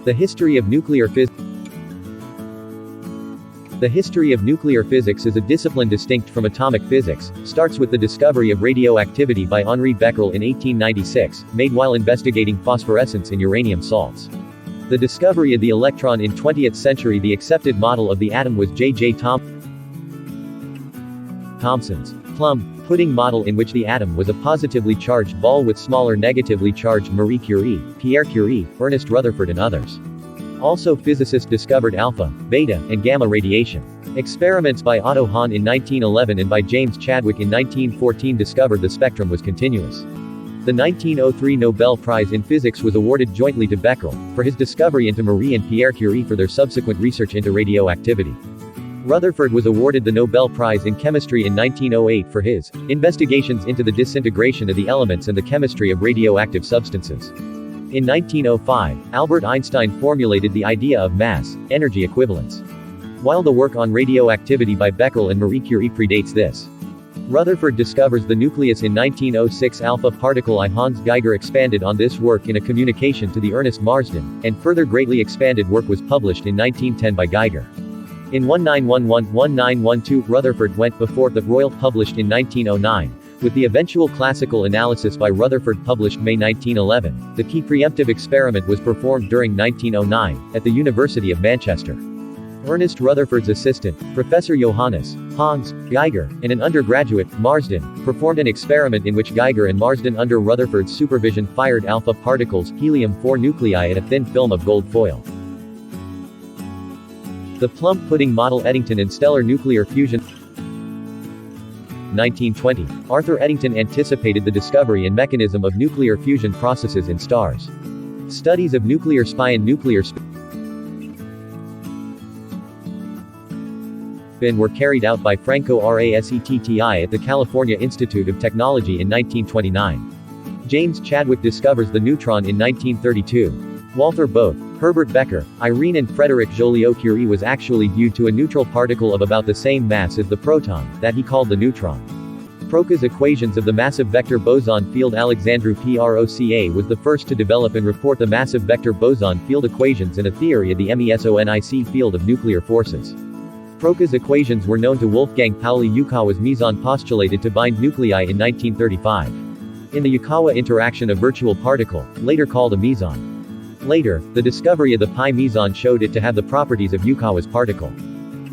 The history of nuclear physics. The history of nuclear physics is a discipline distinct from atomic physics, starts with the discovery of radioactivity by Henri Becquerel in 1896, made while investigating phosphorescence in uranium salts. The discovery of the electron in 20th century. The accepted model of the atom was J.J. Thomson's plum pudding model, in which the atom was a positively charged ball with smaller negatively charged Marie Curie, Pierre Curie, Ernest Rutherford and others. Also physicists discovered alpha, beta, and gamma radiation. Experiments by Otto Hahn in 1911 and by James Chadwick in 1914 discovered the spectrum was continuous. The 1903 Nobel Prize in Physics was awarded jointly to Becquerel, for his discovery, and to Marie and Pierre Curie for their subsequent research into radioactivity. Rutherford was awarded the Nobel Prize in Chemistry in 1908 for his investigations into the disintegration of the elements and the chemistry of radioactive substances. In 1905, Albert Einstein formulated the idea of mass-energy equivalence. While the work on radioactivity by Becquerel and Marie Curie predates this. Rutherford discovers the nucleus in 1906. Alpha particle I. Hans Geiger expanded on this work in a communication to the Ernest Marsden, and further greatly expanded work was published in 1910 by Geiger. In 1911-1912, Rutherford went before the Royal, published in 1909. With the eventual classical analysis by Rutherford published May 1911, the key preemptive experiment was performed during 1909, at the University of Manchester. Ernest Rutherford's assistant, Professor Johannes Hans Geiger, and an undergraduate, Marsden, performed an experiment in which Geiger and Marsden under Rutherford's supervision fired alpha particles, helium-4 nuclei, at a thin film of gold foil. The plum pudding model. Eddington and stellar nuclear fusion. 1920. Arthur Eddington anticipated the discovery and mechanism of nuclear fusion processes in stars. Studies of nuclear spin were carried out by Franco Rassetti at the California Institute of Technology in 1929. James Chadwick discovers the neutron in 1932. Walther Bothe, Herbert Becker, Irene and Frederick Joliot-Curie was actually due to a neutral particle of about the same mass as the proton, that he called the neutron. Proca's equations of the massive vector boson field. Alexandru Proca was the first to develop and report the massive vector boson field equations and a theory of the mesonic field of nuclear forces. Proca's equations were known to Wolfgang Pauli. Yukawa's meson postulated to bind nuclei in 1935. In the Yukawa interaction, a virtual particle, later called a meson. Later, the discovery of the pi meson showed it to have the properties of Yukawa's particle.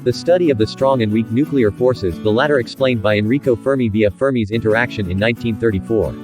The study of the strong and weak nuclear forces, the latter explained by Enrico Fermi via Fermi's interaction in 1934.